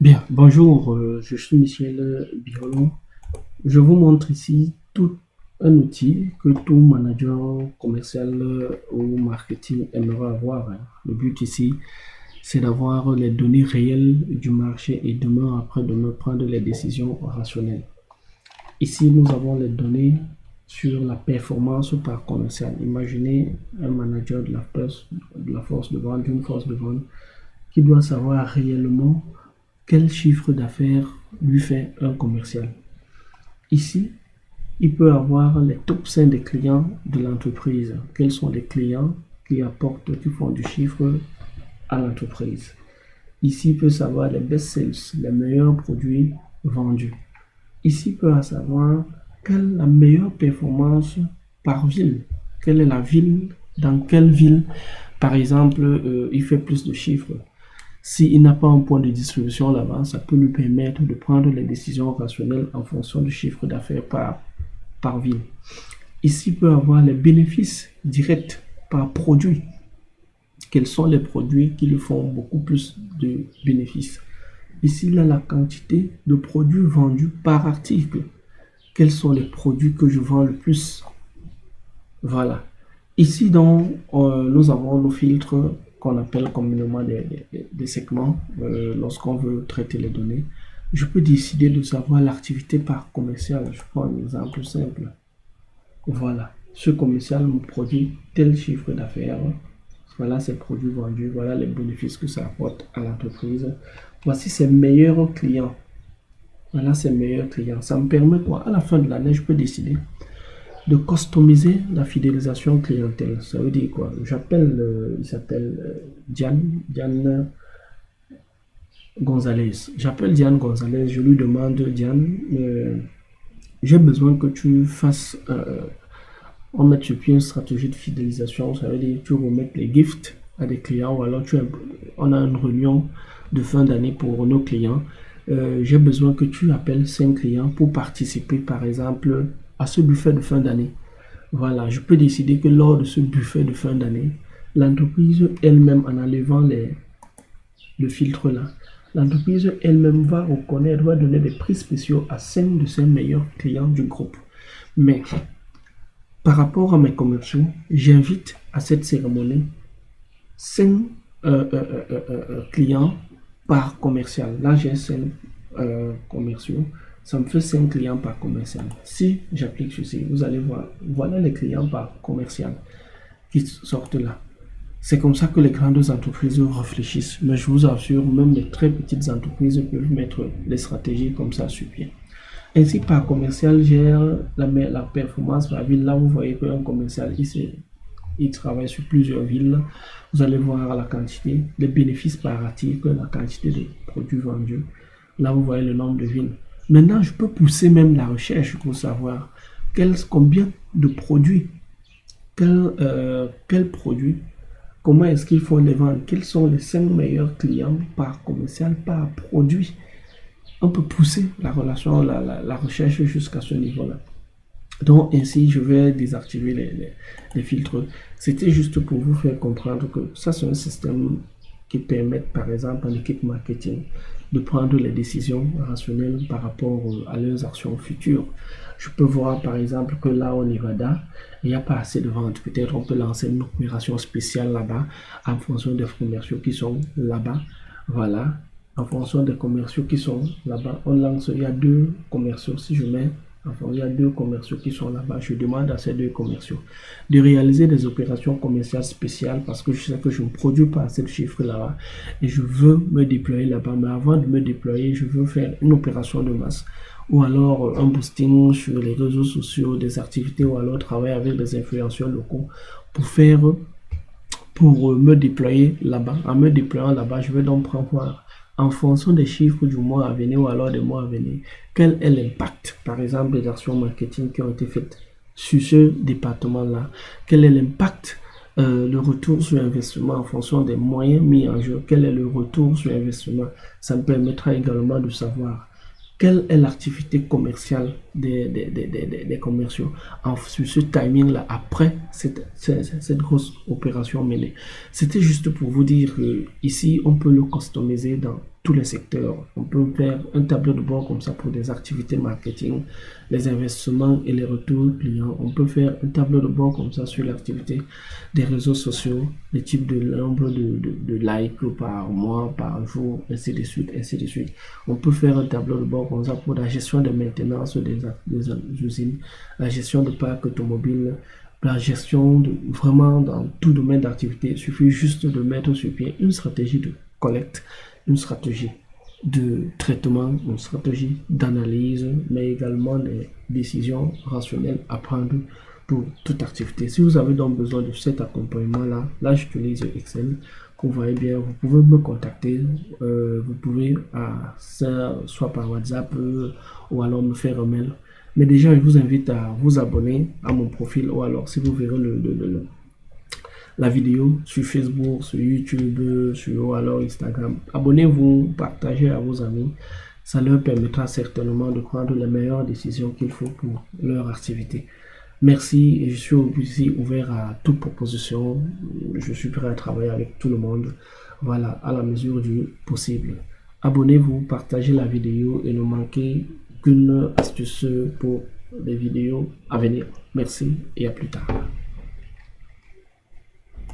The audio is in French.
Bien, bonjour, je suis Michel Biolon. Je vous montre ici tout un outil que tout manager commercial ou marketing aimerait avoir, hein. Le but ici, c'est d'avoir les données réelles du marché et demain, après-demain, prendre les décisions rationnelles. Ici, nous avons les données sur la performance par commercial. Imaginez un manager de la force de vente, d'une force de vente, qui doit savoir réellement quel chiffre d'affaires lui fait un commercial. Ici, il peut avoir les top 5 des clients de l'entreprise. Quels sont les clients qui apportent, qui font du chiffre à l'entreprise. Ici, il peut savoir les best sales, les meilleurs produits vendus. Ici, il peut savoir quelle est la meilleure performance par ville. Quelle est la ville, dans quelle ville, par exemple, il fait plus de chiffres. S'il n'a pas un point de distribution là-bas, ça peut lui permettre de prendre les décisions rationnelles en fonction du chiffre d'affaires par ville. Ici, il peut avoir les bénéfices directs par produit. Quels sont les produits qui lui font beaucoup plus de bénéfices? Ici, il a la quantité de produits vendus par article. Quels sont les produits que je vends le plus? Voilà. Ici, donc, nous avons nos filtres qu'on appelle communément des segments lorsqu'on veut traiter les données. Je peux décider de savoir l'activité par commercial. Je prends un exemple simple. Voilà. Ce commercial me produit tel chiffre d'affaires. Voilà ses produits vendus. Voilà les bénéfices que ça apporte à l'entreprise. Voici ses meilleurs clients. Voilà ses meilleurs clients. Ça me permet quoi? À la fin de l'année, je peux décider de customiser la fidélisation clientèle. Ça veut dire quoi? J'appelle, il s'appelle Diane Gonzalez. J'appelle Diane Gonzalez, je lui demande, Diane, j'ai besoin que tu fasses, on mette sur pied une stratégie de fidélisation. Ça veut dire que tu remettes les gifts à des clients ou alors on a une réunion de fin d'année pour nos clients. J'ai besoin que tu appelles 5 clients pour participer, par exemple, à ce buffet de fin d'année. Voilà, je peux décider que lors de ce buffet de fin d'année, l'entreprise elle-même, en enlevant le filtre là, l'entreprise elle-même va reconnaître, va donner des prix spéciaux à 5 de ses meilleurs clients du groupe. Mais par rapport à mes commerciaux, j'invite à cette cérémonie 5 clients par commercial. Là, j'ai 5 commerciaux. Ça me fait 5 clients par commercial. Si j'applique ceci, vous allez voir, voilà les clients par commercial qui sortent là. C'est comme ça que les grandes entreprises réfléchissent. Mais je vous assure, même les très petites entreprises peuvent mettre les stratégies comme ça sur pied. Ainsi, par commercial, gère la performance par ville. Là, vous voyez qu'un commercial, il travaille sur plusieurs villes. Vous allez voir la quantité, les bénéfices par article, la quantité de produits vendus. Là, vous voyez le nombre de villes. Maintenant, je peux pousser même la recherche pour savoir combien de produits, quels produits, comment est-ce qu'il faut les vendre, quels sont les 5 meilleurs clients par commercial, par produit. On peut pousser la relation, la recherche jusqu'à ce niveau-là. Donc ainsi, je vais désactiver les filtres. C'était juste pour vous faire comprendre que ça, c'est un système qui permet, par exemple, à l'équipe marketing de prendre les décisions rationnelles par rapport à leurs actions futures. Je peux voir, par exemple, que là, au Nevada, il n'y a pas assez de ventes. Peut-être on peut lancer une opération spéciale là-bas en fonction des commerciaux qui sont là-bas. Voilà. En fonction des commerciaux qui sont là-bas, on lance, il y a 2 commerciaux. Si je mets Enfin, il y a 2 commerciaux qui sont là-bas. Je demande à ces 2 commerciaux de réaliser des opérations commerciales spéciales parce que je sais que je ne produis pas assez de chiffres là-bas et je veux me déployer là-bas. Mais avant de me déployer, je veux faire une opération de masse ou alors un boosting sur les réseaux sociaux, des activités ou alors travailler avec des influenceurs locaux pour faire, pour me déployer là-bas. En me déployant là-bas, je vais donc prendre en fonction des chiffres du mois à venir ou alors des mois à venir, quel est l'impact, par exemple, des actions marketing qui ont été faites sur ce département-là, quel est l'impact, le retour sur investissement en fonction des moyens mis en jeu, quel est le retour sur investissement. Ça me permettra également de savoir quelle est l'activité commerciale des commerciaux sur ce timing-là après cette grosse opération menée. C'était juste pour vous dire que ici, on peut le customiser dans tous les secteurs. On peut faire un tableau de bord comme ça pour des activités marketing, les investissements et les retours clients. On peut faire un tableau de bord comme ça sur l'activité des réseaux sociaux, le type de nombre de likes par mois, par jour, ainsi de suite, ainsi de suite. On peut faire un tableau de bord comme ça pour la gestion de maintenance des usines, la gestion de parcs automobiles, la gestion de vraiment dans tout domaine d'activité. Il suffit juste de mettre sur pied une stratégie de collecte, une stratégie de traitement, une stratégie d'analyse, mais également des décisions rationnelles à prendre pour toute activité. Si vous avez donc besoin de cet accompagnement-là, là j'utilise Excel. Vous voyez bien, vous pouvez me contacter, vous pouvez soit par WhatsApp ou alors me faire un mail. Mais déjà, je vous invite à vous abonner à mon profil ou alors si vous verrez la vidéo sur Facebook, sur YouTube, ou alors Instagram. Abonnez-vous, partagez à vos amis. Ça leur permettra certainement de prendre les meilleures décisions qu'il faut pour leur activité. Merci et je suis aussi ouvert à toute proposition. Je suis prêt à travailler avec tout le monde. Voilà, à la mesure du possible. Abonnez-vous, partagez la vidéo et ne manquez qu'une astuce pour les vidéos à venir. Merci et à plus tard.